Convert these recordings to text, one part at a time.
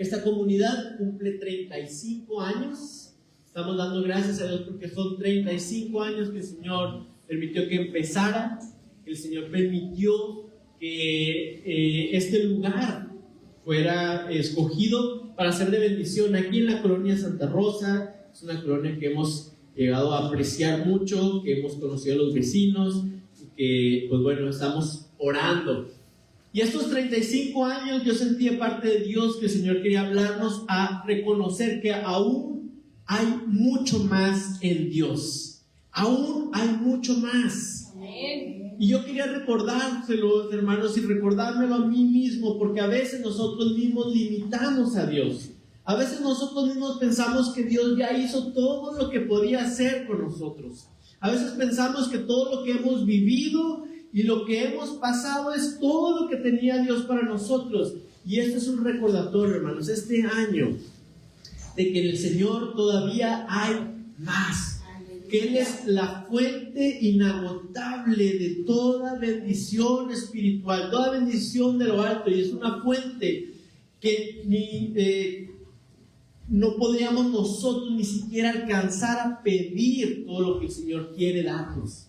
Esta comunidad cumple 35 años. Estamos dando gracias a Dios porque son 35 años que el Señor permitió que empezara, que el Señor permitió que este lugar fuera escogido para ser de bendición aquí en la colonia Santa Rosa. Es una colonia que hemos llegado a apreciar mucho, que hemos conocido a los vecinos, y que, pues bueno, estamos orando. Y estos 35 años yo sentí de parte de Dios que el Señor quería hablarnos a reconocer que aún hay mucho más en Dios. Aún hay mucho más. Amén. Y yo quería recordárselo, hermanos, y recordármelo a mí mismo, porque a veces nosotros mismos limitamos a Dios. A veces nosotros mismos pensamos que Dios ya hizo todo lo que podía hacer con nosotros. A veces pensamos que todo lo que hemos vivido y lo que hemos pasado es todo lo que tenía Dios para nosotros. Y este es un recordatorio, hermanos, este año, de que en el Señor todavía hay más. Que Él es la fuente inagotable de toda bendición espiritual, toda bendición de lo alto. Y es una fuente que no podríamos nosotros ni siquiera alcanzar a pedir todo lo que el Señor quiere darnos.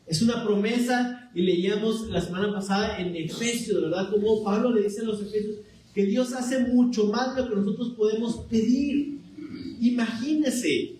Es una promesa, y leíamos la semana pasada en Efesios, ¿verdad? Como Pablo le dice a los Efesios que Dios hace mucho más de lo que nosotros podemos pedir. Imagínese,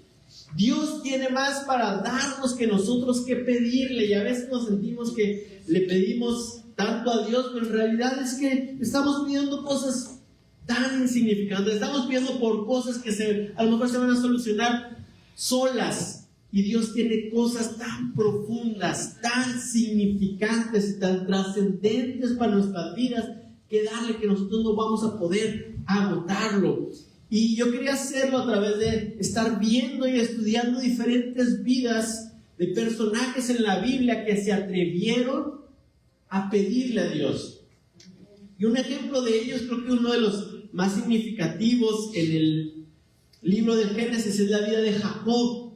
Dios tiene más para darnos que nosotros que pedirle, y a veces nos sentimos que le pedimos tanto a Dios, pero en realidad es que estamos pidiendo cosas tan insignificantes, estamos pidiendo por cosas que a lo mejor se van a solucionar solas. Y Dios tiene cosas tan profundas, tan significantes y tan trascendentes para nuestras vidas que darle, que nosotros no vamos a poder agotarlo. Y yo quería hacerlo a través de estar viendo y estudiando diferentes vidas de personajes en la Biblia que se atrevieron a pedirle a Dios. Y un ejemplo de ellos, creo que uno de los más significativos en el libro de Génesis, es la vida de Jacob.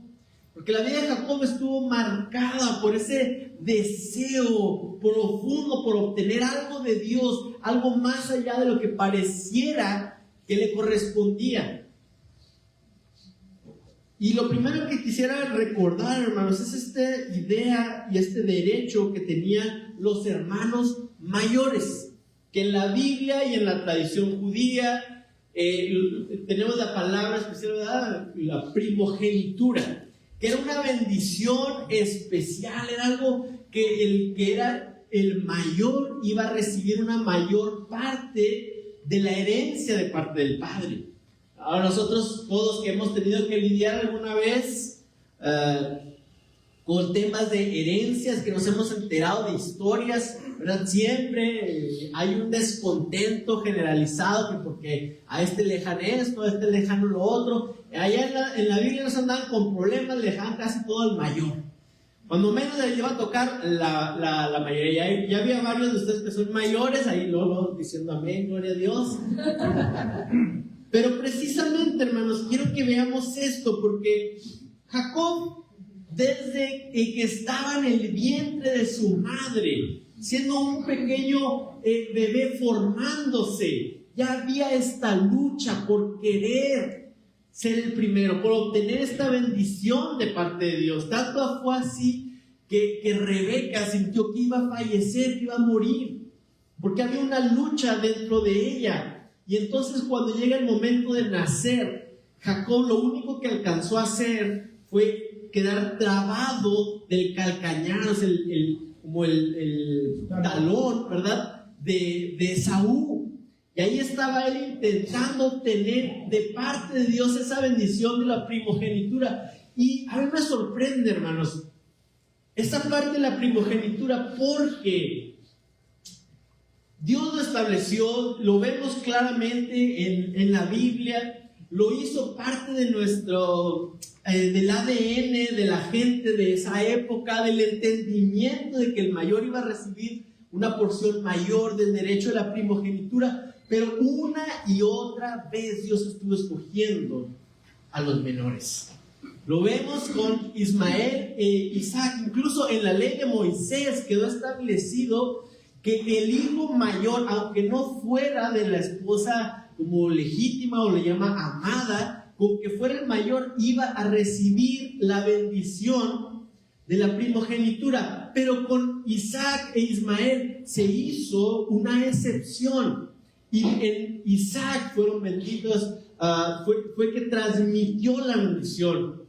Porque la vida de Jacob estuvo marcada por ese deseo profundo por obtener algo de Dios, algo más allá de lo que pareciera que le correspondía. Y lo primero que quisiera recordar, hermanos, es esta idea y este derecho que tenían los hermanos mayores, que en la Biblia y en la tradición judía tenemos la palabra especial, ¿verdad? La primogenitura, que era una bendición especial, era algo que el que era el mayor iba a recibir una mayor parte de la herencia de parte del padre. Ahora nosotros todos que hemos tenido que lidiar alguna vez con temas de herencias, que nos hemos enterado de historias, ¿verdad? Siempre hay un descontento generalizado, que porque a este le dejan esto, a este le dejan lo otro. Allá en la Biblia nos andan con problemas, le dejan casi todo al mayor. Cuando menos les iba a tocar la mayoría. Ya había varios de ustedes que son mayores, ahí luego diciendo amén, gloria a Dios. Pero precisamente, hermanos, quiero que veamos esto, porque Jacob, desde que estaba en el vientre de su madre, siendo un pequeño bebé formándose, ya había esta lucha por querer ser el primero, por obtener esta bendición de parte de Dios. Tanto fue así que Rebeca sintió que iba a fallecer, que iba a morir, porque había una lucha dentro de ella. Y entonces cuando llega el momento de nacer, Jacob lo único que alcanzó a hacer fue quedar trabado del calcañar, o sea, como el talón, ¿verdad? De Esaú. Y ahí estaba él intentando obtener de parte de Dios esa bendición de la primogenitura. Y a mí me sorprende, hermanos, esta parte de la primogenitura, porque Dios lo estableció, lo vemos claramente en la Biblia, lo hizo parte de del ADN de la gente de esa época, del entendimiento de que el mayor iba a recibir una porción mayor del derecho de la primogenitura. Pero una y otra vez Dios estuvo escogiendo a los menores. Lo vemos con Ismael e Isaac. Incluso en la ley de Moisés quedó establecido que el hijo mayor, aunque no fuera de la esposa como legítima o le llama amada, con que fuera el mayor iba a recibir la bendición de la primogenitura. Pero con Isaac e Ismael se hizo una excepción, y en Isaac fueron benditos, fue que transmitió la bendición.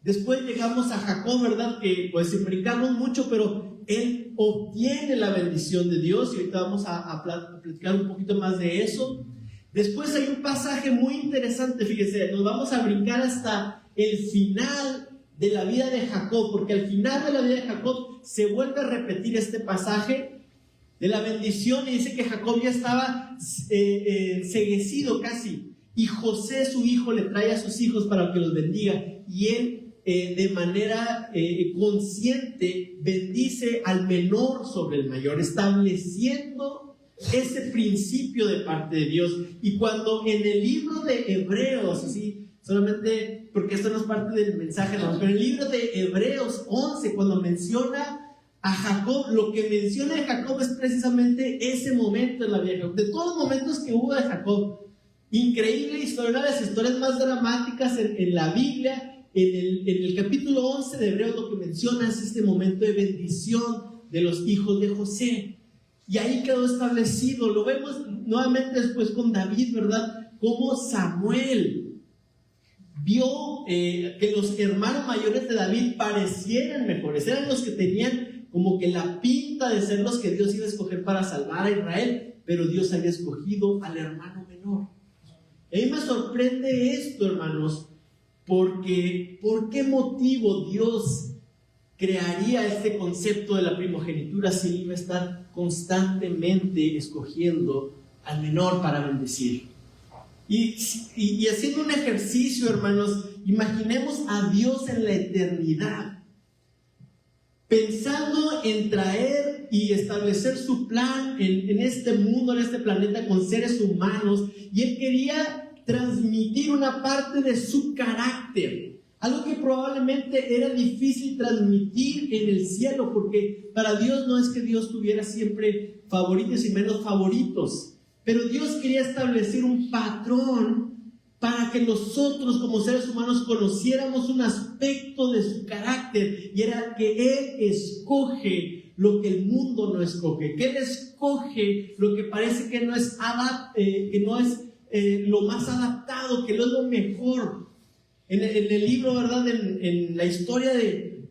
Después llegamos a Jacob, ¿verdad? Que pues brincamos mucho, pero él obtiene la bendición de Dios, y ahorita vamos a platicar un poquito más de eso. Después hay un pasaje muy interesante, fíjese, nos vamos a brincar hasta el final de la vida de Jacob, porque al final de la vida de Jacob se vuelve a repetir este pasaje de la bendición, y dice que Jacob ya estaba enceguecido casi, y José su hijo le trae a sus hijos para que los bendiga, y él de manera consciente bendice al menor sobre el mayor, estableciendo ese principio de parte de Dios. Y cuando en el libro de Hebreos, así, solamente porque esto no es parte del mensaje, no, pero en el libro de Hebreos 11, cuando menciona a Jacob, lo que menciona de Jacob es precisamente ese momento en la vida de Jacob. De todos los momentos que hubo de Jacob, increíble historia, una de las historias más dramáticas en la Biblia. En el capítulo 11 de Hebreos lo que menciona es este momento de bendición de los hijos de José, y ahí quedó establecido. Lo vemos nuevamente después con David, ¿verdad? Cómo Samuel vio que los hermanos mayores de David parecieran mejores, eran los que tenían como que la pinta de ser los que Dios iba a escoger para salvar a Israel, pero Dios había escogido al hermano menor. A mí me sorprende esto, hermanos, porque ¿por qué motivo Dios crearía este concepto de la primogenitura si Él iba a estar constantemente escogiendo al menor para bendecir? Y haciendo un ejercicio, hermanos, imaginemos a Dios en la eternidad, pensando en traer y establecer su plan en este mundo, en este planeta, con seres humanos, y Él quería transmitir una parte de su carácter, algo que probablemente era difícil transmitir en el cielo, porque para Dios no es que Dios tuviera siempre favoritos y menos favoritos, pero Dios quería establecer un patrón para que nosotros como seres humanos conociéramos un aspecto de su carácter, y era que Él escoge lo que el mundo no escoge, que Él escoge lo que parece que no es lo más adaptado, que no es lo mejor. En el libro, ¿verdad? En la historia de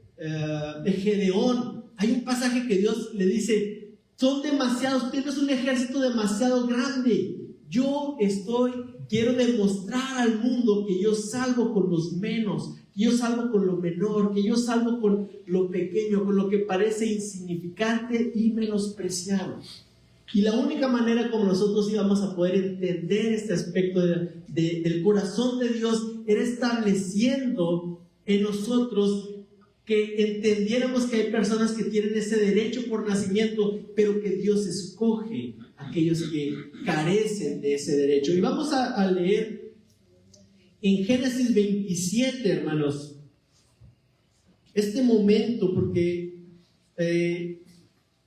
Gedeón, hay un pasaje que Dios le dice: son demasiados, tienes un ejército demasiado grande, quiero demostrar al mundo que yo salvo con los menos, que yo salvo con lo menor, que yo salvo con lo pequeño, con lo que parece insignificante y menospreciado. Y la única manera como nosotros íbamos a poder entender este aspecto del corazón de Dios era estableciendo en nosotros que entendiéramos que hay personas que tienen ese derecho por nacimiento, pero que Dios escoge a aquellos que carecen de ese derecho. Y vamos a leer en Génesis 27, hermanos, este momento, porque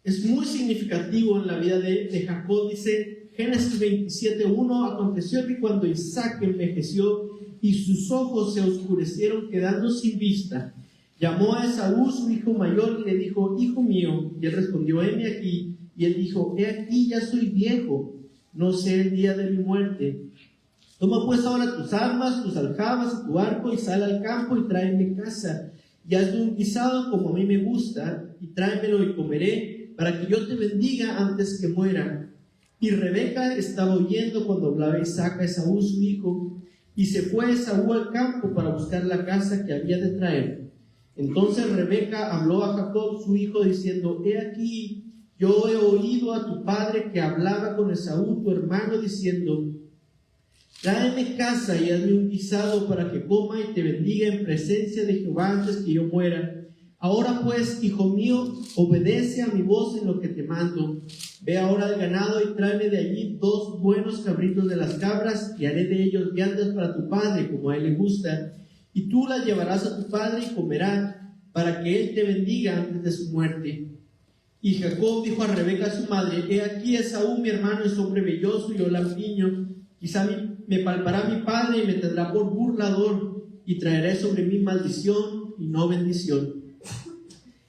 es muy significativo en la vida de Jacob. Dice Génesis 27:1: aconteció que cuando Isaac envejeció y sus ojos se oscurecieron quedando sin vista, llamó a Esaú su hijo mayor y le dijo: hijo mío. Y él respondió: heme aquí. Y él dijo: he aquí, ya soy viejo, no sé el día de mi muerte. Toma pues ahora tus armas, tus aljabas y tu arco, y sal al campo y tráeme caza, y hazme un guisado como a mí me gusta, y tráemelo y comeré, para que yo te bendiga antes que muera. Y Rebeca estaba oyendo cuando hablaba Isaac a Esaú su hijo, y se fue Esaú al campo para buscar la caza que había de traer. Entonces Rebeca habló a Jacob su hijo diciendo: he aquí, yo he oído a tu padre que hablaba con Esaú tu hermano diciendo: tráeme caza y hazme un guisado para que coma y te bendiga en presencia de Jehová antes que yo muera. Ahora pues, hijo mío, obedece a mi voz en lo que te mando. Ve ahora al ganado y tráeme de allí 2 buenos cabritos de las cabras, y haré de ellos viandas para tu padre, como a él le gusta. Y tú las llevarás a tu padre y comerá, para que él te bendiga antes de su muerte. Y Jacob dijo a Rebeca su madre: he aquí Esaú mi hermano es hombre velloso y yo lampiño, Quizá me palpará mi padre y me tendrá por burlador, y traeré sobre mí maldición y no bendición.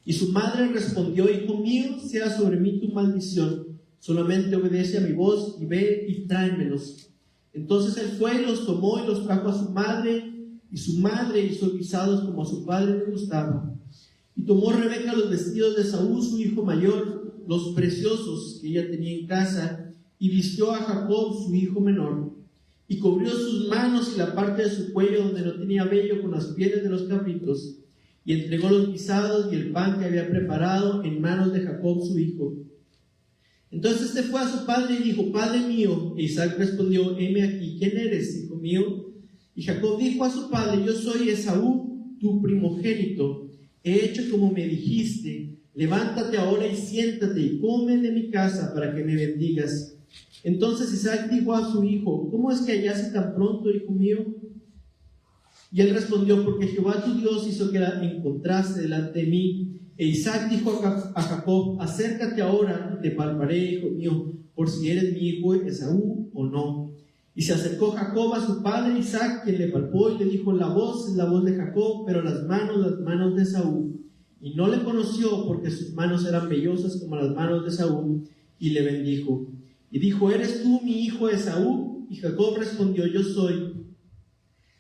Y su madre respondió: hijo mío, sea sobre mí tu maldición, solamente obedece a mi voz y ve y tráemelos. Entonces él fue y los tomó y los trajo a su madre, y su madre hizo guisados como a su padre le gustaba. Y tomó Rebeca los vestidos de Esaú, su hijo mayor, los preciosos que ella tenía en casa, y vistió a Jacob, su hijo menor, y cubrió sus manos y la parte de su cuello donde no tenía vello con las pieles de los cabritos, y entregó los guisados y el pan que había preparado en manos de Jacob, su hijo. Entonces este fue a su padre y dijo: Padre mío. E Isaac respondió: heme aquí, ¿quién eres, hijo mío? Y Jacob dijo a su padre: yo soy Esaú, tu primogénito. He hecho como me dijiste. Levántate ahora y siéntate y come de mi casa para que me bendigas. Entonces Isaac dijo a su hijo: ¿cómo es que hallaste tan pronto, hijo mío? Y él respondió: porque Jehová tu Dios hizo que la encontraste delante de mí. E Isaac dijo a Jacob: acércate ahora y te palparé, hijo mío, por si eres mi hijo Esaú o no. Y se acercó Jacob a su padre Isaac, quien le palpó y le dijo: la voz es la voz de Jacob, pero las manos de Esaú. Y no le conoció, porque sus manos eran vellosas como las manos de Esaú, y le bendijo. Y dijo: ¿eres tú mi hijo Esaú? Y Jacob respondió: yo soy.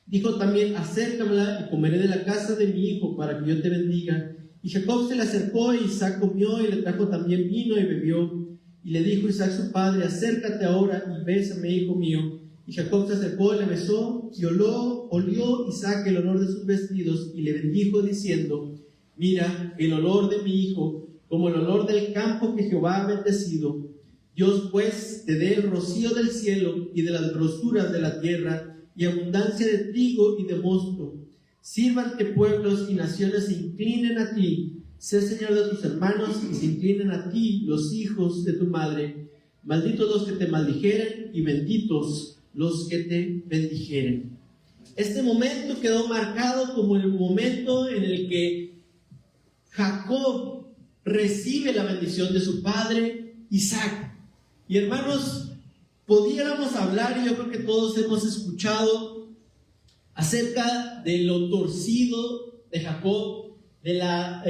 Dijo también: acércamela y comeré de la casa de mi hijo para que yo te bendiga. Y Jacob se le acercó, y Isaac comió, y le trajo también vino y bebió. Y le dijo Isaac su padre: acércate ahora y bésame, hijo mío. Y Jacob se acercó y le besó, y olió Isaac el olor de sus vestidos, y le bendijo diciendo: mira, el olor de mi hijo, como el olor del campo que Jehová ha bendecido. Dios pues te dé el rocío del cielo y de las grosuras de la tierra, y abundancia de trigo y de mosto. Sírvante pueblos y naciones se inclinen a ti. Sé señor de tus hermanos y se inclinen a ti los hijos de tu madre. Malditos los que te maldijeren y benditos los que te bendijeren. Este momento quedó marcado como el momento en el que Jacob recibe la bendición de su padre Isaac. Y hermanos, pudiéramos hablar, y yo creo que todos hemos escuchado acerca de lo torcido de Jacob, de la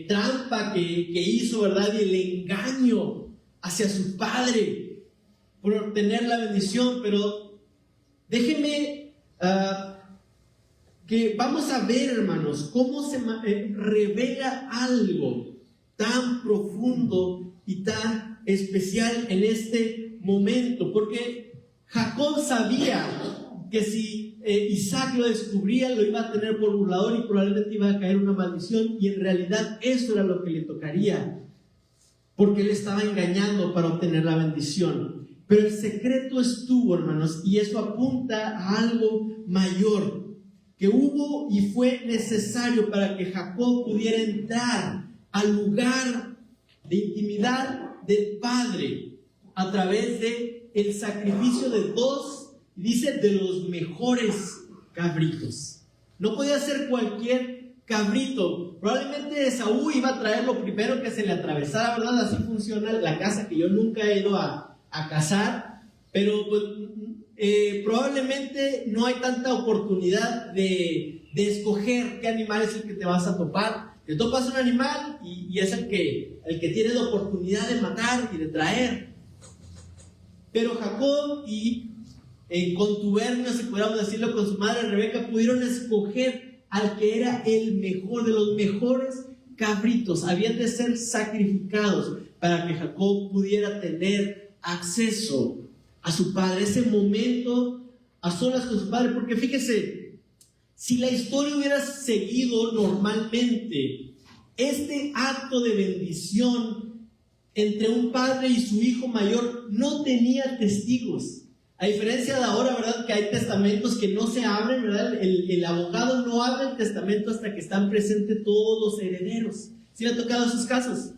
trampa que hizo, ¿verdad? Y el engaño hacia su padre por obtener la bendición. Pero déjenme que vamos a ver, hermanos, cómo se revela algo tan profundo y tan especial en este momento, porque Jacob sabía que si Isaac lo descubría, lo iba a tener por burlador y probablemente iba a caer una maldición, y en realidad eso era lo que le tocaría, porque él estaba engañando para obtener la bendición. Pero el secreto estuvo, hermanos, y eso apunta a algo mayor, que hubo y fue necesario para que Jacob pudiera entrar al lugar de intimidad del Padre a través de el sacrificio de dos, dice, de los mejores cabritos. No podía ser cualquier cabrito. Probablemente Esaú iba a traer lo primero que se le atravesara, ¿verdad? Así funciona la caza, que yo nunca he ido a cazar, pero pues, probablemente no hay tanta oportunidad de escoger qué animal es el que te vas a topar. Te topas un animal y es el que tiene la oportunidad de matar y de traer. Pero Jacob, y en contubernio, si pudiéramos decirlo, con su madre Rebeca, pudieron escoger al que era el mejor de los mejores cabritos. Habían de ser sacrificados para que Jacob pudiera tener acceso a su padre, ese momento a solas con su padre. Porque fíjese, si la historia hubiera seguido normalmente, este acto de bendición entre un padre y su hijo mayor no tenía testigos. A diferencia de ahora, ¿verdad?, que hay testamentos que no se abren, ¿verdad? El abogado no abre el testamento hasta que están presentes todos los herederos. ¿Sí le ha tocado esos casos?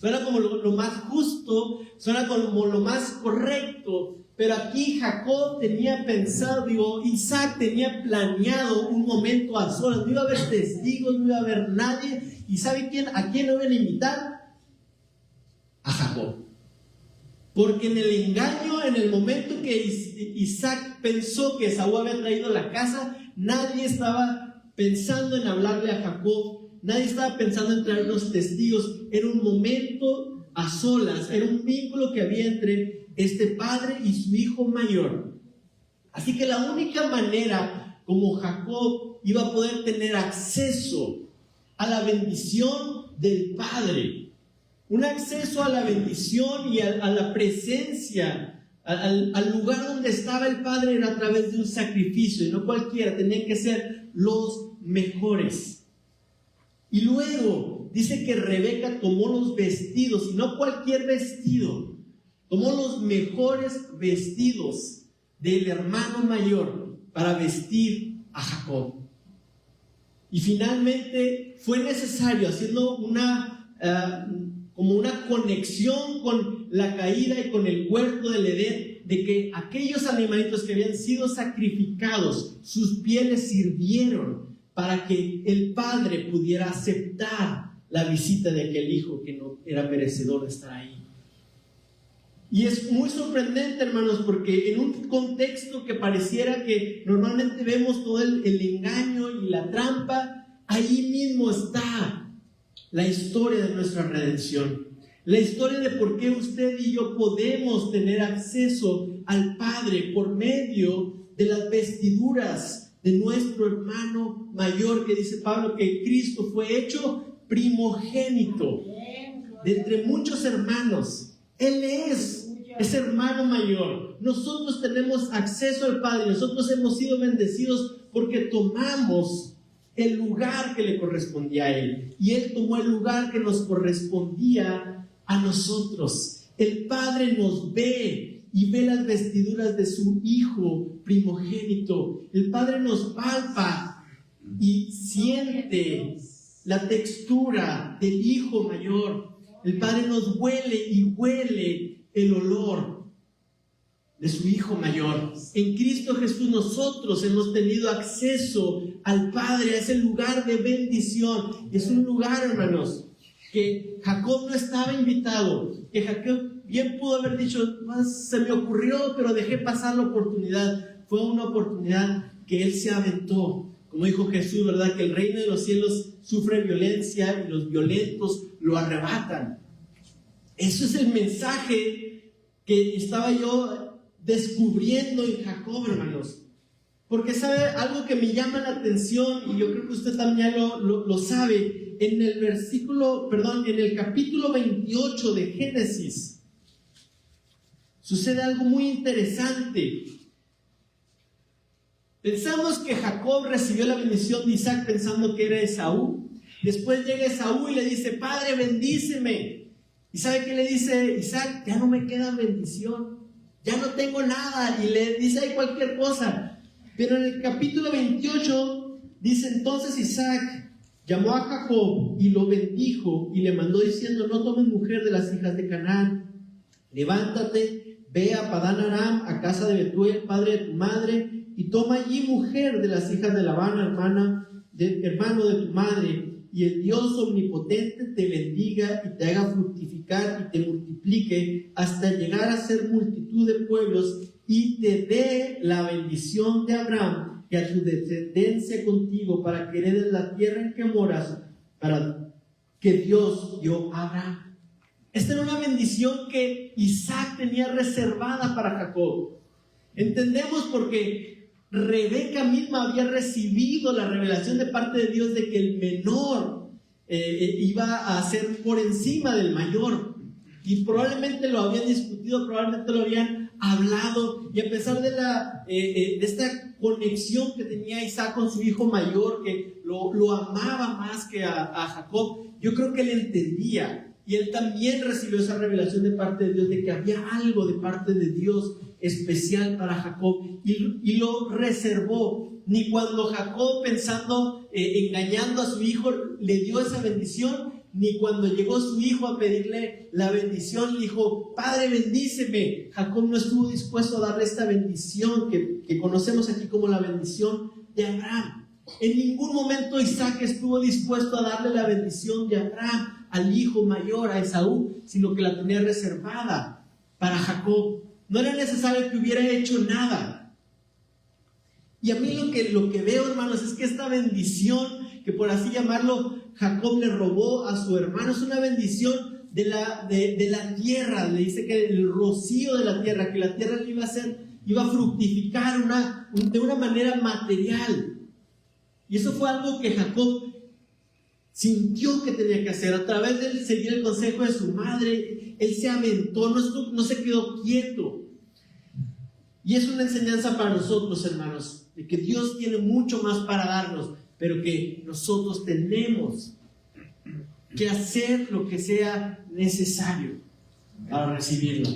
Suena como lo más justo, suena como lo más correcto. Pero aquí Jacob tenía pensado, Isaac tenía planeado un momento a solas. No iba a haber testigos, no iba a haber nadie. ¿Y sabe quién? ¿A quién lo iban a invitar? A Jacob. Porque en el engaño, en el momento que Isaac pensó que Esaú había traído la casa, nadie estaba pensando en hablarle a Jacob, nadie estaba pensando en traer los testigos. Era un momento a solas, era un vínculo que había entre este padre y su hijo mayor. Así que la única manera como Jacob iba a poder tener acceso a la bendición del padre, un acceso a la bendición y a la presencia, al lugar donde estaba el padre, era a través de un sacrificio, y no cualquiera, tenían que ser los mejores. Y luego dice que Rebeca tomó los vestidos, y no cualquier vestido, tomó los mejores vestidos del hermano mayor para vestir a Jacob. Y finalmente fue necesario, haciendo como una conexión con la caída y con el huerto del Edén, de que aquellos animalitos que habían sido sacrificados, sus pieles sirvieron para que el padre pudiera aceptar la visita de aquel hijo que no era merecedor de estar ahí. Y es muy sorprendente, hermanos, porque en un contexto que pareciera que normalmente vemos todo el engaño y la trampa, ahí mismo está la historia de nuestra redención. La historia de por qué usted y yo podemos tener acceso al Padre por medio de las vestiduras de nuestro hermano mayor, que dice Pablo que Cristo fue hecho primogénito de entre muchos hermanos. Él es hermano mayor. Nosotros tenemos acceso al Padre. Nosotros hemos sido bendecidos porque tomamos el lugar que le correspondía a Él, y Él tomó el lugar que nos correspondía a nosotros. El Padre nos ve y ve las vestiduras de su Hijo primogénito. El Padre nos palpa y siente la textura del Hijo mayor. El Padre nos huele y huele el olor de su Hijo mayor. En Cristo Jesús nosotros hemos tenido acceso al Padre, a ese lugar de bendición. Es un lugar, hermanos, que Jacob no estaba invitado, que Jacob bien pudo haber dicho, se me ocurrió, pero dejé pasar la oportunidad. Fue una oportunidad que él se aventó. Como dijo Jesús, ¿verdad? Que el reino de los cielos sufre violencia y los violentos lo arrebatan. Eso es el mensaje que estaba yo descubriendo en Jacob, hermanos. Porque sabe algo que me llama la atención, y yo creo que usted también lo sabe. En el capítulo 28 de Génesis sucede algo muy interesante. Pensamos que Jacob recibió la bendición de Isaac pensando que era Esaú. Después llega Esaú y le dice, Padre, bendíceme. ¿Y sabe qué le dice Isaac? Ya no me queda bendición, ya no tengo nada. Y le dice ahí cualquier cosa. Pero en el capítulo 28 dice, entonces Isaac llamó a Jacob y lo bendijo y le mandó diciendo, no tomes mujer de las hijas de Canaán. Levántate, ve a Padán Aram, a casa de Betuel, padre de tu madre, y toma allí mujer de las hijas de Labán, hermano de tu madre, y el Dios omnipotente te bendiga y te haga fructificar y te multiplique hasta llegar a ser multitud de pueblos, y te dé la bendición de Abraham y a tu descendencia contigo, para que heredes la tierra en que moras, para que Dios dio a Abraham. Esta era una bendición que Isaac tenía reservada para Jacob. Entendemos porque Rebeca misma había recibido la revelación de parte de Dios de que el menor iba a ser por encima del mayor, y probablemente lo habían discutido, probablemente lo habían hablado, y a pesar de esta conexión que tenía Isaac con su hijo mayor, que lo amaba más que a Jacob, yo creo que él entendía, y él también recibió esa revelación de parte de Dios de que había algo de parte de Dios especial para Jacob, y lo reservó. Ni cuando Jacob, pensando, engañando a su hijo, le dio esa bendición, ni cuando llegó su hijo a pedirle la bendición, le dijo, Padre, bendíceme. Jacob no estuvo dispuesto a darle esta bendición que conocemos aquí como la bendición de Abraham. En ningún momento Isaac estuvo dispuesto a darle la bendición de Abraham al hijo mayor, a Esaú, sino que la tenía reservada para Jacob. No era necesario que hubiera hecho nada. Y a mí lo que veo, hermanos, es que esta bendición, que por así llamarlo, Jacob le robó a su hermano, es una bendición de la tierra. Le dice que el rocío de la tierra, que la tierra le iba a fructificar de una manera material. Y eso fue algo que Jacob sintió que tenía que hacer. A través de seguir el consejo de su madre, él se aventó, no se quedó quieto. Y es una enseñanza para nosotros, hermanos, de que Dios tiene mucho más para darnos, pero que nosotros tenemos que hacer lo que sea necesario para recibirlo.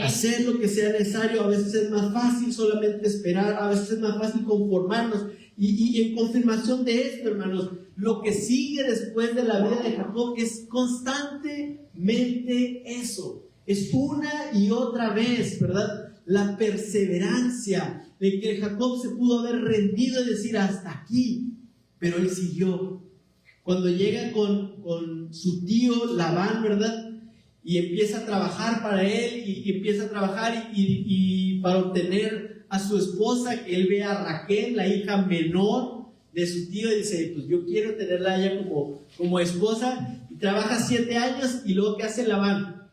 Hacer lo que sea necesario. A veces es más fácil solamente esperar, a veces es más fácil conformarnos. Y en confirmación de esto, hermanos, lo que sigue después de la vida de Jacob es constantemente eso. Es una y otra vez, ¿verdad? La perseverancia de que Jacob se pudo haber rendido y decir hasta aquí, pero él siguió. Cuando llega con su tío Labán, ¿verdad? Y empieza a trabajar para él y empieza a trabajar y para obtener a su esposa, que él ve a Raquel, la hija menor de su tío, y dice, pues yo quiero tenerla a ella como esposa, y trabaja 7 años, y luego ¿qué hace Labán?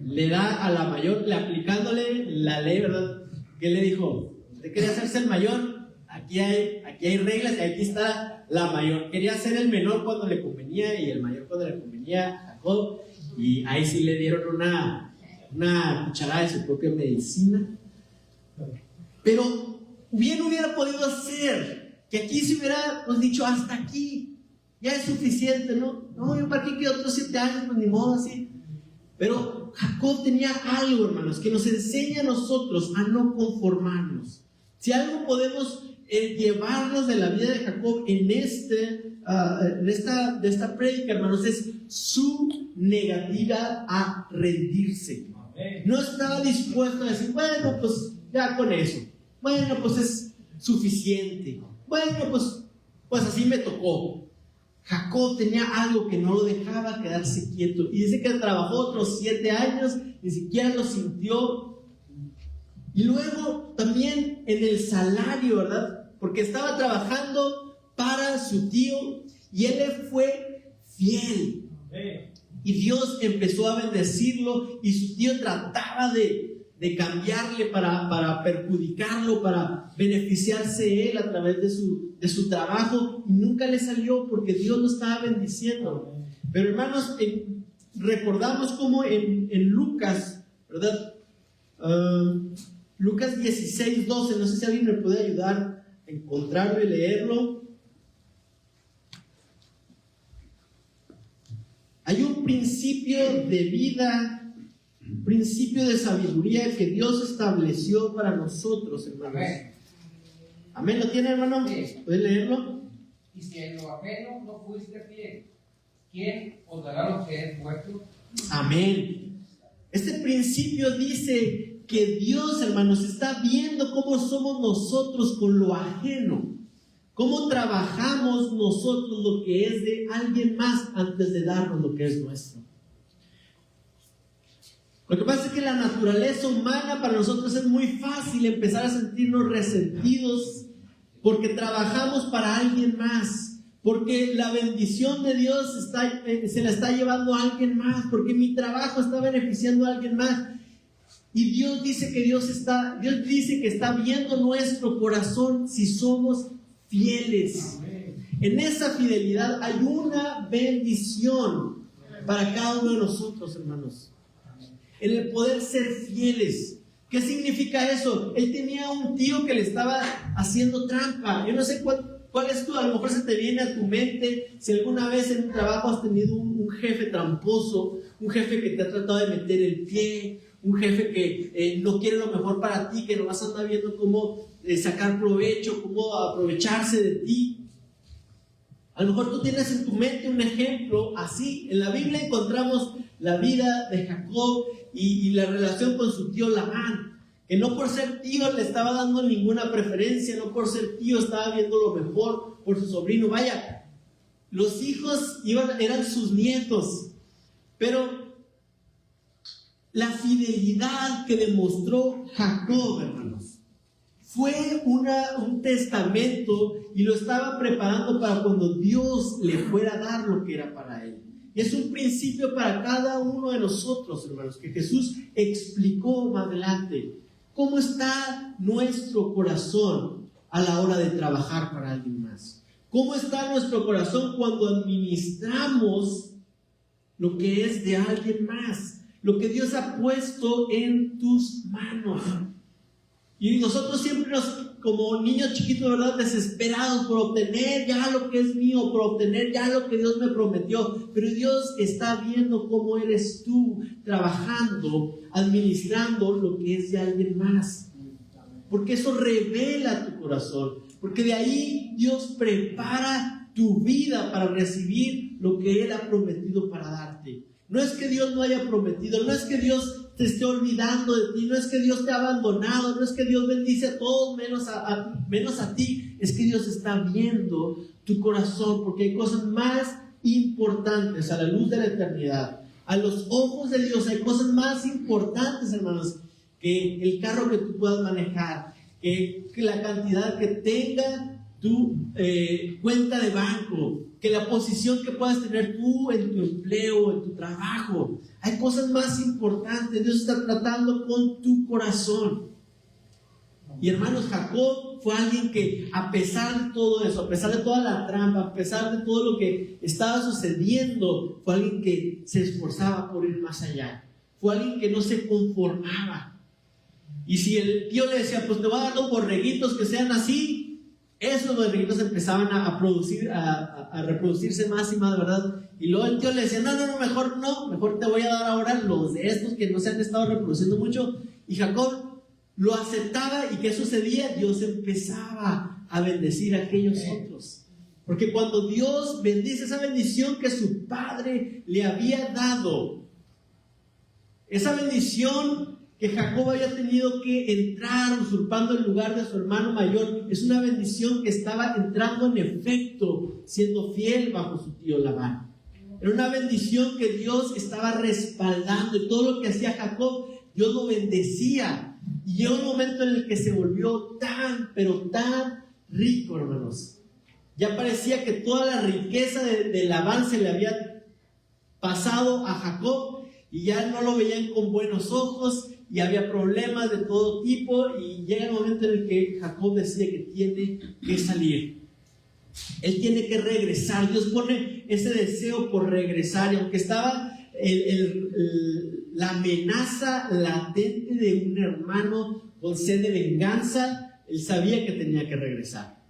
Le da a la mayor, aplicándole la ley, ¿verdad? ¿Qué le dijo? ¿Usted quería hacerse el mayor? Aquí hay reglas, y aquí está la mayor. Quería ser el menor cuando le convenía y el mayor cuando le convenía a Jacob, y ahí sí le dieron una cucharada de su propia medicina. Pero bien hubiera podido ser que aquí se hubiera dicho hasta aquí, ya es suficiente, ¿no? No, yo para qué quiero otros 7 años, pues ni modo así. Pero Jacob tenía algo, hermanos, que nos enseña a nosotros a no conformarnos. Si algo podemos llevarnos de la vida de Jacob de esta prédica, hermanos, es su negativa a rendirse. No estaba dispuesto a decir, bueno, pues ya con eso, bueno, pues es suficiente, bueno, pues así me tocó. Jacob tenía algo que no lo dejaba quedarse quieto, y dice que trabajó otros 7 años, ni siquiera lo sintió. Y luego también en el salario, ¿verdad? Porque estaba trabajando para su tío y él le fue fiel. Y Dios empezó a bendecirlo, y su tío trataba de cambiarle para perjudicarlo, para beneficiarse él a través de su trabajo, y nunca le salió porque Dios lo estaba bendiciendo. Pero hermanos, recordamos cómo en Lucas, ¿verdad? Lucas 16:12, no sé si alguien me puede ayudar a encontrarlo y leerlo. Hay un principio de vida, un principio de sabiduría que Dios estableció para nosotros, hermanos. Amén. ¿Lo tiene, hermano? Sí. ¿Puede leerlo? Y si en lo ajeno no fuiste fiel, ¿quién os dará lo que es vuestro? Amén. Este principio dice que Dios, hermanos, está viendo cómo somos nosotros con lo ajeno. ¿Cómo trabajamos nosotros lo que es de alguien más antes de darnos lo que es nuestro? Lo que pasa es que la naturaleza humana para nosotros es muy fácil empezar a sentirnos resentidos porque trabajamos para alguien más, porque la bendición de Dios se la está llevando a alguien más, porque mi trabajo está beneficiando a alguien más. Y Dios dice que está viendo nuestro corazón si somos fieles. En esa fidelidad hay una bendición para cada uno de nosotros, hermanos. En el poder ser fieles. ¿Qué significa eso? Él tenía un tío que le estaba haciendo trampa. Yo no sé cuál es tú, a lo mejor se te viene a tu mente si alguna vez en un trabajo has tenido un jefe tramposo, un jefe que te ha tratado de meter el pie, un jefe que no quiere lo mejor para ti, que nomás anda viendo cómo sacar provecho, cómo aprovecharse de ti. A lo mejor tú tienes en tu mente un ejemplo así. En la Biblia encontramos la vida de Jacob y la relación con su tío Labán, que no por ser tío le estaba dando ninguna preferencia, no por ser tío estaba viendo lo mejor por su sobrino. Vaya, los hijos eran sus nietos, pero la fidelidad que demostró Jacob, hermanos, fue un testamento y lo estaba preparando para cuando Dios le fuera a dar lo que era para él. Y es un principio para cada uno de nosotros, hermanos, que Jesús explicó más adelante. ¿Cómo está nuestro corazón a la hora de trabajar para alguien más? ¿Cómo está nuestro corazón cuando administramos lo que es de alguien más? Lo que Dios ha puesto en tus manos. Y nosotros siempre como niños chiquitos, ¿verdad?, desesperados por obtener ya lo que es mío, por obtener ya lo que Dios me prometió. Pero Dios está viendo cómo eres tú trabajando, administrando lo que es de alguien más. Porque eso revela tu corazón. Porque de ahí Dios prepara tu vida para recibir lo que Él ha prometido para darte. No es que Dios no haya prometido, no es que Dios te esté olvidando de ti, no es que Dios te ha abandonado, no es que Dios bendice a todos menos a ti. Es que Dios está viendo tu corazón, porque hay cosas más importantes a la luz de la eternidad. A los ojos de Dios hay cosas más importantes, hermanos, que el carro que tú puedas manejar, que la cantidad que tenga tu cuenta de banco, que la posición que puedas tener tú en tu empleo, en tu trabajo. Hay cosas más importantes. Dios está tratando con tu corazón. Y hermanos, Jacob fue alguien que, a pesar de todo eso, a pesar de toda la trampa, a pesar de todo lo que estaba sucediendo, fue alguien que se esforzaba por ir más allá. Fue alguien que no se conformaba. Y si el tío le decía, pues te voy a dar los borreguitos que sean así, esos borreguitos empezaban a reproducirse más y más, ¿verdad? Y luego el tío le decía, no, mejor te voy a dar ahora los de estos que no se han estado reproduciendo mucho. Y Jacob lo aceptaba, y ¿qué sucedía? Dios empezaba a bendecir a aquellos otros. Porque cuando Dios bendice esa bendición que su padre le había dado, esa bendición que Jacob había tenido que entrar usurpando el lugar de su hermano mayor, es una bendición que estaba entrando en efecto, siendo fiel bajo su tío Labán. Era una bendición que Dios estaba respaldando, y todo lo que hacía Jacob, Dios lo bendecía. Y llegó un momento en el que se volvió pero tan rico, hermanos. Ya parecía que toda la riqueza de Labán se le había pasado a Jacob, y ya no lo veían con buenos ojos, y había problemas de todo tipo. Y llega el momento en el que Jacob decía que tiene que salir. Él tiene que regresar. Dios pone ese deseo por regresar, y aunque estaba la amenaza latente de un hermano con sed de venganza, él sabía que tenía que regresar.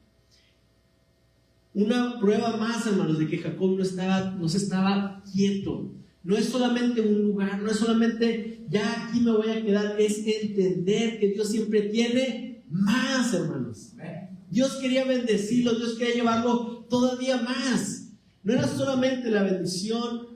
Una prueba más, hermanos, de que Jacob no se estaba quieto. No es solamente un lugar, no es solamente ya aquí me voy a quedar, es entender que Dios siempre tiene más, hermanos. Dios quería bendecirlo, Dios quería llevarlo todavía más. No era solamente la bendición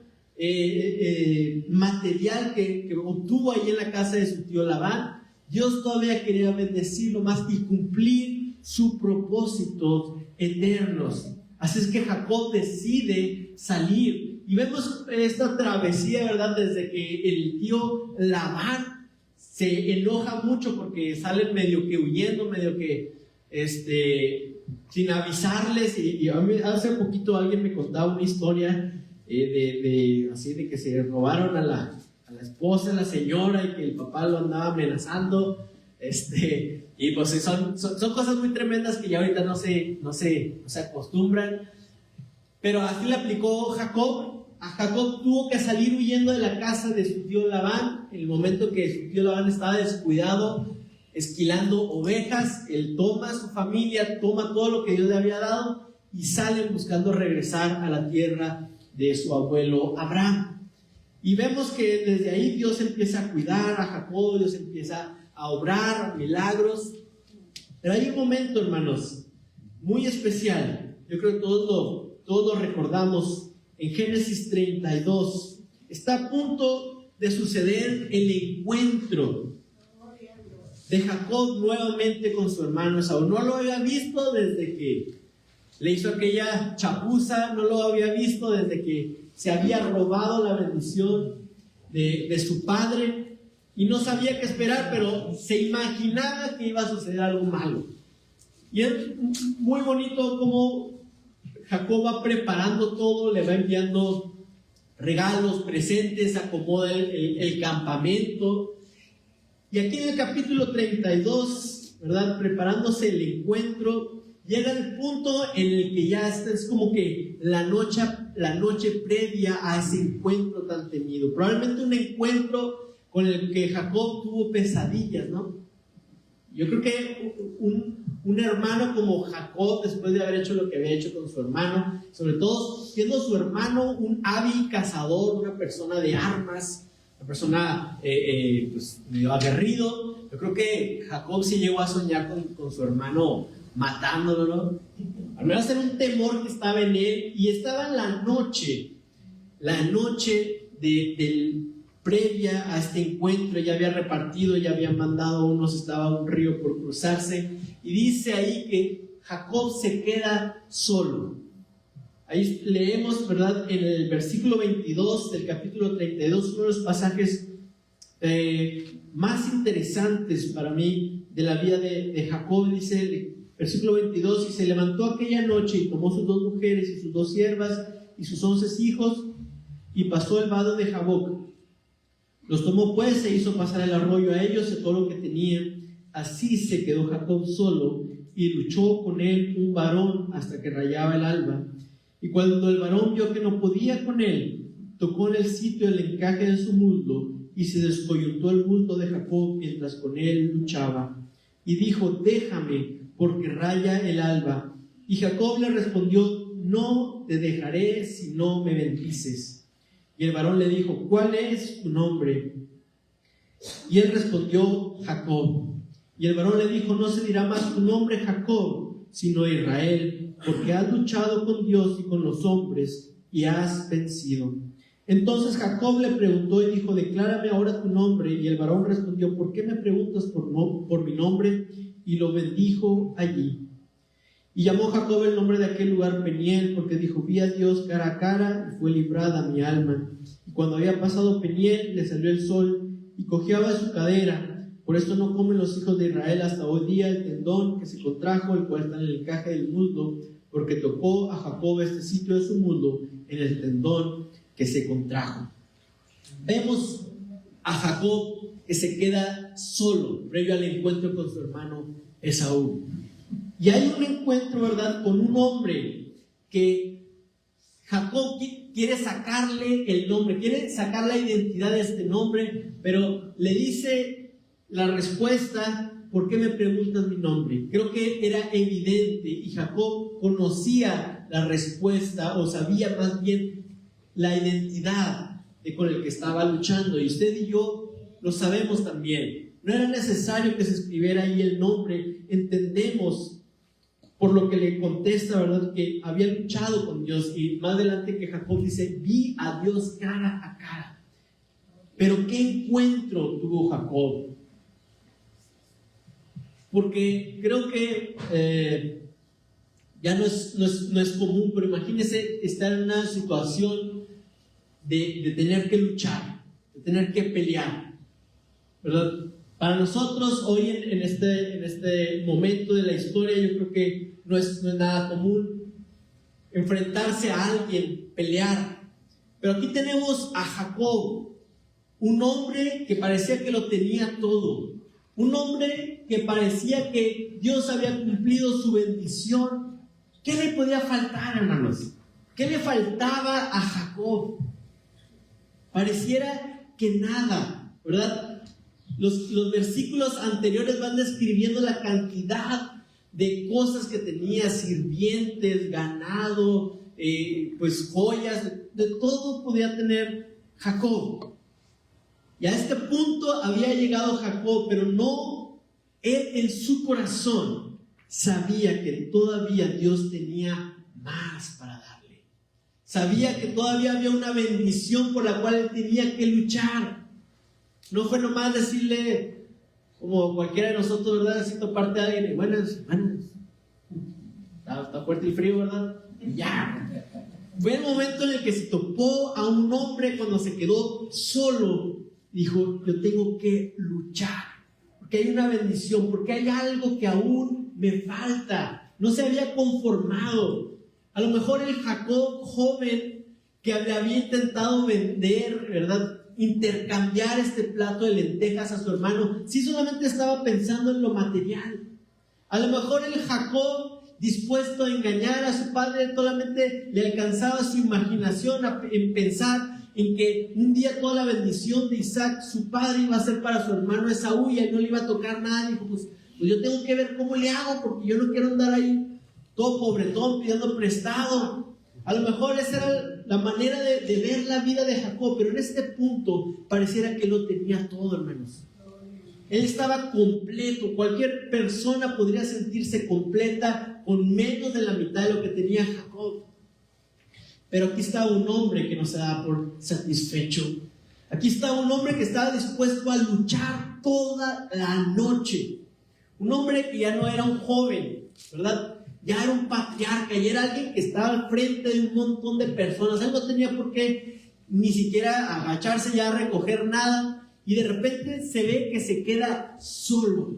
material que obtuvo ahí en la casa de su tío Labán. Dios todavía quería bendecirlo más y cumplir su propósito eternos. Así es que Jacob decide salir. Y vemos esta travesía, ¿verdad? Desde que el tío Labán se enoja mucho porque salen medio que huyendo, medio que sin avisarles. Y hace poquito alguien me contaba una historia así de que se robaron a la esposa, a la señora, y que el papá lo andaba amenazando. Y pues son cosas muy tremendas que ya ahorita no se acostumbran. Pero así le aplicó Jacob. A Jacob tuvo que salir huyendo de la casa de su tío Labán. En el momento que su tío Labán estaba descuidado, esquilando ovejas, él toma a su familia, toma todo lo que Dios le había dado, y salen buscando regresar a la tierra de su abuelo Abraham. Y vemos que desde ahí Dios empieza a cuidar a Jacob, Dios empieza a obrar milagros. Pero hay un momento, hermanos, muy especial. Yo creo que todos lo recordamos. En Génesis 32 está a punto de suceder el encuentro de Jacob nuevamente con su hermano Esaú. No lo había visto desde que le hizo aquella chapuza, no lo había visto desde que se había robado la bendición de su padre. y no sabía qué esperar, pero se imaginaba que iba a suceder algo malo. Y es muy bonito cómo Jacob va preparando todo, le va enviando regalos, presentes, acomoda el campamento. Y aquí en el capítulo 32, ¿verdad? Preparándose el encuentro, llega el punto en el que ya es como que la noche previa a ese encuentro tan temido. Probablemente un encuentro con el que Jacob tuvo pesadillas, ¿no? Yo creo que un hermano como Jacob, después de haber hecho lo que había hecho con su hermano, sobre todo siendo su hermano un hábil cazador, una persona de armas, una persona pues medio aguerrido, yo creo que Jacob sí llegó a soñar con su hermano matándolo, ¿no? Al menos era un temor que estaba en él, y estaba en la noche del previa a este encuentro. Ya había repartido, ya había mandado unos, estaba un río por cruzarse, y dice ahí que Jacob se queda solo. Ahí leemos, ¿verdad? En el versículo 22 del capítulo 32, uno de los pasajes más interesantes para mí de la vida de Jacob. Dice el versículo 22: y se levantó aquella noche y tomó sus 2 mujeres y sus 2 siervas y sus 11 hijos y pasó el vado de Jaboc. Los tomó pues e hizo pasar el arroyo a ellos y todo lo que tenían. Así se quedó Jacob solo, y luchó con él un varón hasta que rayaba el alba. Y cuando el varón vio que no podía con él, tocó en el sitio el encaje de su muslo, y se descoyuntó el muslo de Jacob mientras con él luchaba. Y dijo: déjame, porque raya el alba. Y Jacob le respondió: no te dejaré si no me bendices. Y el varón le dijo: ¿cuál es tu nombre? Y él respondió: Jacob. Y el varón le dijo: no se dirá más tu nombre Jacob, sino Israel, porque has luchado con Dios y con los hombres y has vencido. Entonces Jacob le preguntó y dijo: declárame ahora tu nombre. Y el varón respondió: ¿por qué me preguntas por mi nombre? Y lo bendijo allí. Y llamó Jacob el nombre de aquel lugar Peniel, porque dijo: vi a Dios cara a cara, y fue librada mi alma. Y cuando había pasado Peniel, le salió el sol, y cojeaba de su cadera. Por esto no comen los hijos de Israel hasta hoy día el tendón que se contrajo, el cual está en el encaje del muslo, porque tocó a Jacob este sitio de su muslo, en el tendón que se contrajo. Vemos a Jacob que se queda solo previo al encuentro con su hermano Esaú. Y hay un encuentro, ¿verdad?, con un hombre que Jacob quiere sacarle el nombre, quiere sacar la identidad de este nombre, pero le dice la respuesta: ¿por qué me preguntas mi nombre? Creo que era evidente, y Jacob conocía la respuesta, o sabía más bien la identidad con el que estaba luchando, y usted y yo lo sabemos también. No era necesario que se escribiera ahí el nombre. Entendemos por lo que le contesta, ¿verdad?, que había luchado con Dios, y más adelante que Jacob dice: vi a Dios cara a cara. Pero ¿qué encuentro tuvo Jacob? Porque creo que ya no es común, pero imagínese estar en una situación de tener que luchar, de tener que pelear, ¿verdad? Para nosotros hoy en este momento de la historia, yo creo que no es nada común enfrentarse a alguien, pelear. Pero aquí tenemos a Jacob, un hombre que parecía que lo tenía todo, un hombre que parecía que Dios había cumplido su bendición. ¿Qué le podía faltar, hermanos? ¿Qué le faltaba a Jacob? Pareciera que nada, ¿verdad? Los versículos anteriores van describiendo la cantidad de cosas que tenía: sirvientes, ganado, pues joyas, de todo podía tener Jacob. Y a este punto había llegado Jacob, pero no, él en su corazón sabía que todavía Dios tenía más para darle. Sabía que todavía había una bendición por la cual él tenía que luchar. No fue nomás decirle, como cualquiera de nosotros, ¿verdad?, así toparte a alguien: buenas, está fuerte el frío, ¿verdad? Ya. Fue el momento en el que se topó a un hombre cuando se quedó solo, Dijo, yo tengo que luchar, porque hay una bendición, porque hay algo que aún me falta. No se había conformado. A lo mejor el Jacob joven que había intentado vender, ¿verdad?, intercambiar este plato de lentejas a su hermano, sí solamente estaba pensando en lo material. A lo mejor el Jacob, dispuesto a engañar a su padre, solamente le alcanzaba su imaginación en pensar en que un día toda la bendición de Isaac, su padre, iba a ser para su hermano Esaú y a él no le iba a tocar nada. Dijo, pues yo tengo que ver cómo le hago, porque yo no quiero andar ahí todo pobretón pidiendo prestado. A lo mejor esa era la manera de ver la vida de Jacob, pero en este punto pareciera que lo tenía todo, hermanos. Él estaba completo. Cualquier persona podría sentirse completa con menos de la mitad de lo que tenía Jacob. Pero aquí estaba un hombre que no se daba por satisfecho. Aquí estaba un hombre que estaba dispuesto a luchar toda la noche. Un hombre que ya no era un joven, ¿verdad? Ya era un patriarca, y era alguien que estaba al frente de un montón de personas. Él no tenía por qué ni siquiera agacharse ya a recoger nada, y de repente se ve que se queda solo.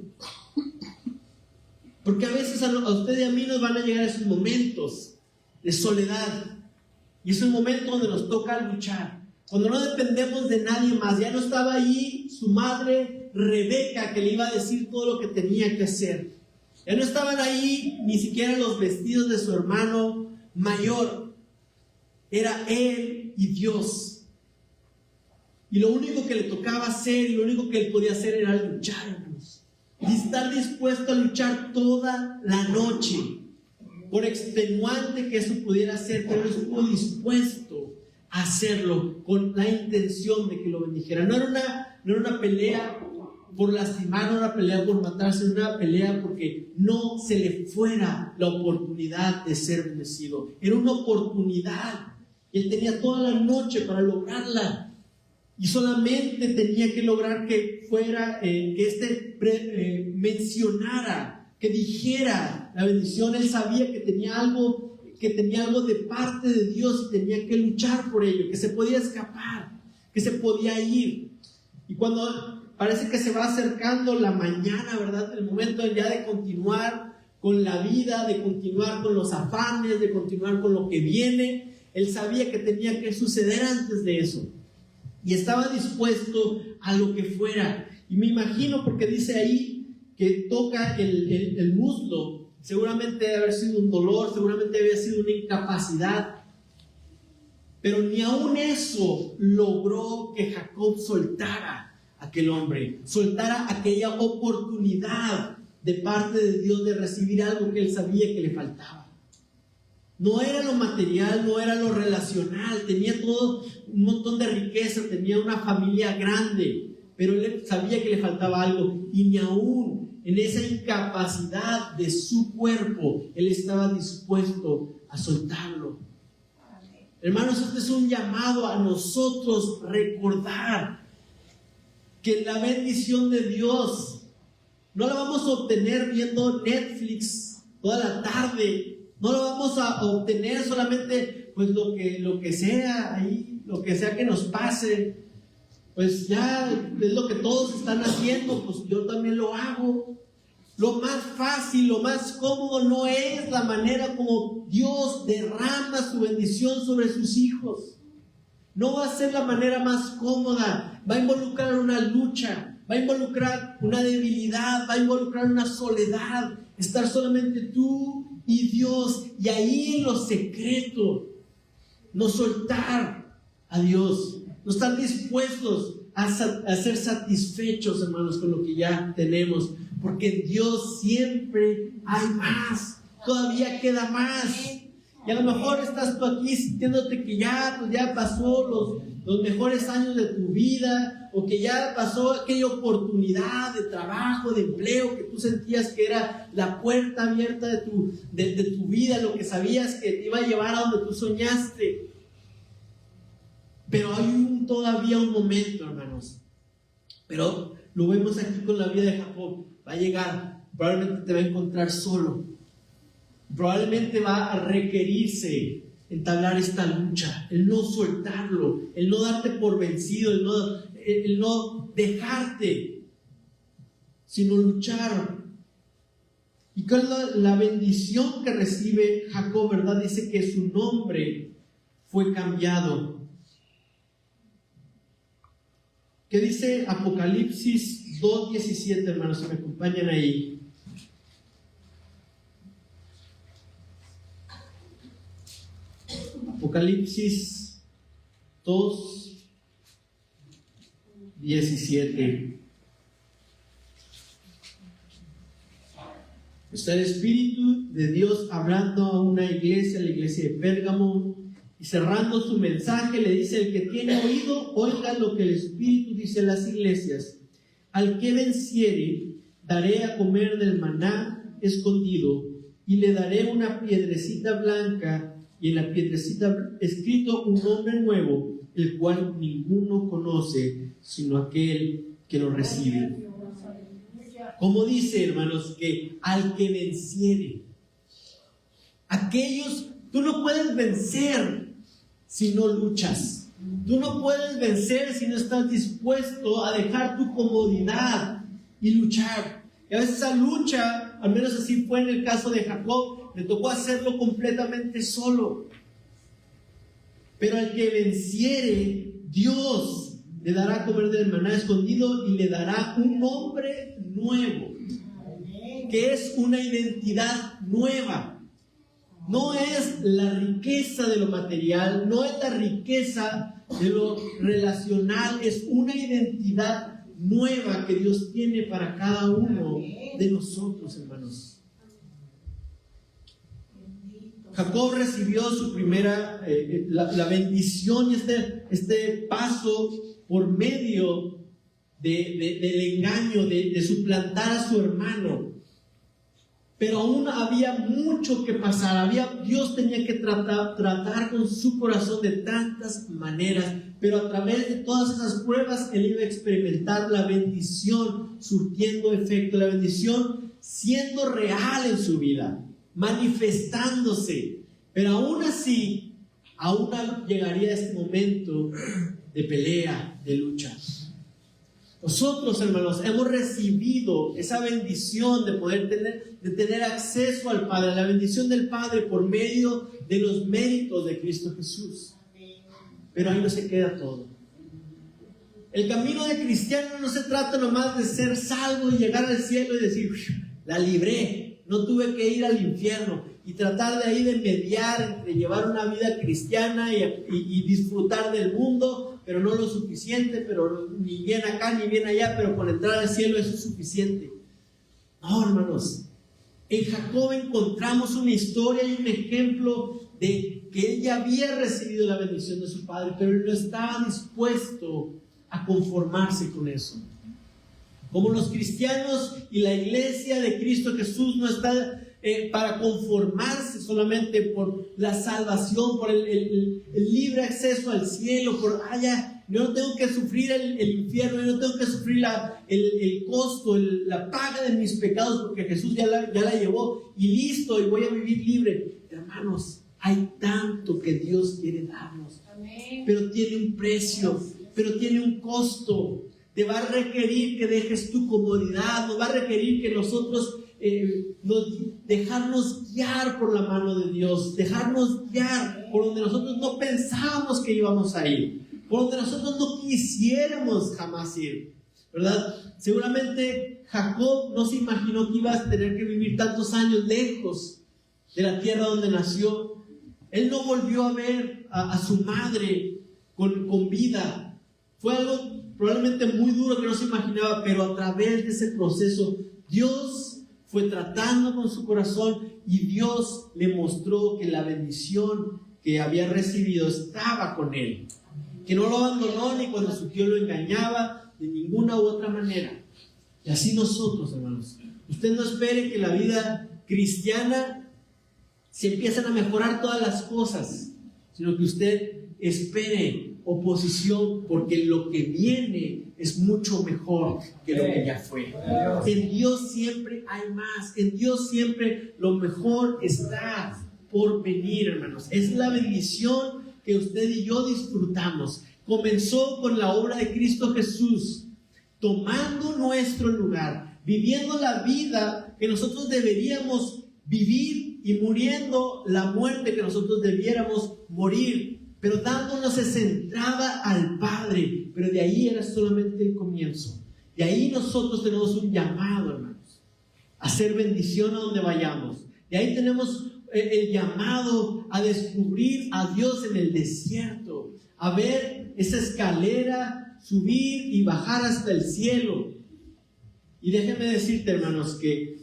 Porque a veces a usted y a mí nos van a llegar esos momentos de soledad, y es un momento donde nos toca luchar, cuando no dependemos de nadie más. Ya no estaba ahí su madre Rebeca, que le iba a decir todo lo que tenía que hacer. Ya no estaban ahí ni siquiera los vestidos de su hermano mayor. Era él y Dios. Y lo único que le tocaba hacer, y lo único que él podía hacer, era luchar, hermanos. Y estar dispuesto a luchar toda la noche. Por extenuante que eso pudiera ser, pero él estuvo dispuesto a hacerlo con la intención de que lo bendijera. No era una pelea por lastimar, no era una pelea por matarse, era una pelea porque no se le fuera la oportunidad de ser bendecido. Era una oportunidad, y él tenía toda la noche para lograrla, y solamente tenía que lograr que fuera, que mencionara, que dijera la bendición. Él sabía que tenía algo de parte de Dios, y tenía que luchar por ello, que se podía escapar, que se podía ir. Y cuando parece que se va acercando la mañana, ¿verdad?, el momento ya de continuar con la vida, de continuar con los afanes, de continuar con lo que viene, él sabía que tenía que suceder antes de eso, y estaba dispuesto a lo que fuera. Y me imagino, porque dice ahí que toca el muslo, seguramente debe haber sido un dolor, seguramente había sido una incapacidad, pero ni aún eso logró que Jacob soltara aquel hombre, soltara aquella oportunidad de parte de Dios de recibir algo que él sabía que le faltaba. No era lo material, no era lo relacional, tenía todo un montón de riqueza, tenía una familia grande, pero él sabía que le faltaba algo, y ni aún en esa incapacidad de su cuerpo él estaba dispuesto a soltarlo. Hermanos, este es un llamado a nosotros recordar que la bendición de Dios no la vamos a obtener viendo Netflix toda la tarde. No lo vamos a obtener solamente pues lo que sea ahí, lo que sea que nos pase. Pues ya es lo que todos están haciendo, pues yo también lo hago. Lo más fácil, lo más cómodo no es la manera como Dios derrama su bendición sobre sus hijos. No va a ser la manera más cómoda. Va a involucrar una lucha, va a involucrar una debilidad, va a involucrar una soledad. Estar solamente tú y Dios, y ahí en lo secreto, no soltar a Dios, no estar dispuestos a ser satisfechos, hermanos, con lo que ya tenemos, porque en Dios siempre hay más, todavía queda más. Y a lo mejor estás tú aquí sintiéndote que ya pasó los mejores años de tu vida, o que ya pasó aquella oportunidad de trabajo, de empleo, que tú sentías que era la puerta abierta de tu vida, lo que sabías que te iba a llevar a donde tú soñaste. Pero hay todavía un momento, hermanos. Pero lo vemos aquí con la vida de Jacob. Va a llegar, probablemente te va a encontrar solo. Probablemente va a requerirse entablar esta lucha, el no soltarlo, el no darte por vencido, el no dejarte, sino luchar. ¿Y cuál es la bendición que recibe Jacob, verdad? Dice que su nombre fue cambiado. ¿Qué dice Apocalipsis 2:17, hermanos? Si me acompañan ahí. Apocalipsis 2:17. Está el Espíritu de Dios hablando a una iglesia, la iglesia de Pérgamo, y cerrando su mensaje le dice: el que tiene oído, oiga lo que el Espíritu dice a las iglesias. Al que venciere, daré a comer del maná escondido, y le daré una piedrecita blanca, y en la piedrecita escrito un nombre nuevo, el cual ninguno conoce, sino aquel que lo recibe. Como dice, hermanos, que al que venciere, tú no puedes vencer si no luchas. Tú no puedes vencer si no estás dispuesto a dejar tu comodidad y luchar. Y a veces esa lucha, al menos así fue en el caso de Jacob, le tocó hacerlo completamente solo. Pero al que venciere, Dios le dará a comer del maná escondido y le dará un nombre nuevo, que es una identidad nueva. No es la riqueza de lo material, no es la riqueza de lo relacional, es una identidad nueva que Dios tiene para cada uno de nosotros, hermanos. Jacob recibió su primera, la bendición y este paso por medio del engaño, de suplantar a su hermano. Pero aún había mucho que pasar. Dios tenía que tratar con su corazón de tantas maneras. Pero a través de todas esas pruebas, él iba a experimentar la bendición surtiendo efecto, la bendición siendo real en su vida, manifestándose. Pero aún así, aún llegaría este momento de pelea, de lucha. Nosotros, hermanos, hemos recibido esa bendición de poder tener acceso al Padre, la bendición del Padre por medio de los méritos de Cristo Jesús. Pero ahí no se queda todo. El camino de cristiano no se trata nomás de ser salvo y llegar al cielo y decir: la libré, no tuve que ir al infierno, y tratar de ahí de mediar entre llevar una vida cristiana y disfrutar del mundo, pero no lo suficiente, pero ni bien acá ni bien allá, pero con entrar al cielo eso es suficiente. No, hermanos, en Jacob encontramos una historia y un ejemplo de que él ya había recibido la bendición de su padre, pero él no estaba dispuesto a conformarse con eso. Como los cristianos y la iglesia de Cristo Jesús no está para conformarse solamente por la salvación, por el libre acceso al cielo, yo no tengo que sufrir el infierno, yo no tengo que sufrir el costo, la paga de mis pecados, porque Jesús ya la llevó y listo, y voy a vivir libre. Hermanos, hay tanto que Dios quiere darnos. Amén. Pero tiene un precio, pero tiene un costo. Te va a requerir que dejes tu comodidad, nos va a requerir que nosotros dejarnos guiar por la mano de Dios, dejarnos guiar por donde nosotros no pensábamos que íbamos a ir, por donde nosotros no quisiéramos jamás ir, ¿verdad? Seguramente Jacob no se imaginó que iba a tener que vivir tantos años lejos de la tierra donde nació. Él no volvió a ver a su madre con vida. Fue algo probablemente muy duro que no se imaginaba, pero a través de ese proceso Dios fue tratando con su corazón y Dios le mostró que la bendición que había recibido estaba con él, que no lo abandonó ni cuando su tío lo engañaba, de ninguna u otra manera. Y así nosotros, hermanos, usted no espere que la vida cristiana se empiecen a mejorar todas las cosas, sino que usted espere oposición, porque lo que viene es mucho mejor que lo que ya fue. En Dios siempre hay más, en Dios siempre lo mejor está por venir, hermanos. Es la bendición que usted y yo disfrutamos. comenzó con la obra de Cristo Jesús, tomando nuestro lugar, viviendo la vida que nosotros deberíamos vivir y muriendo la muerte que nosotros debiéramos morir, pero dándonos esa entrada al Padre. Pero de ahí era solamente el comienzo. De ahí nosotros tenemos un llamado, hermanos, a hacer bendición a donde vayamos. De ahí tenemos el llamado a descubrir a Dios en el desierto, a ver esa escalera, subir y bajar hasta el cielo. Y déjenme decirte, hermanos, que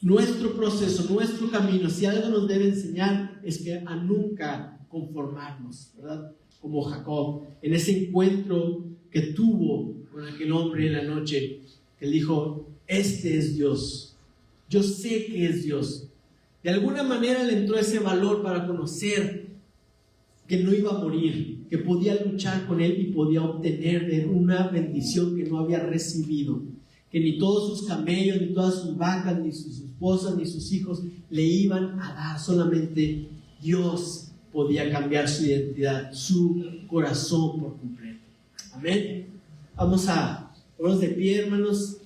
nuestro proceso, nuestro camino, si algo nos debe enseñar, es que a nunca conformarnos, ¿verdad? Como Jacob, en ese encuentro que tuvo con aquel hombre en la noche, que él dijo: este es Dios, yo sé que es Dios. De alguna manera le entró ese valor para conocer que no iba a morir, que podía luchar con él y podía obtener de una bendición que no había recibido, que ni todos sus camellos, ni todas sus vacas, ni sus esposas, ni sus hijos le iban a dar. Solamente Dios podía cambiar su identidad, su corazón por completo. Amén. Vamos a ponernos de pie, hermanos.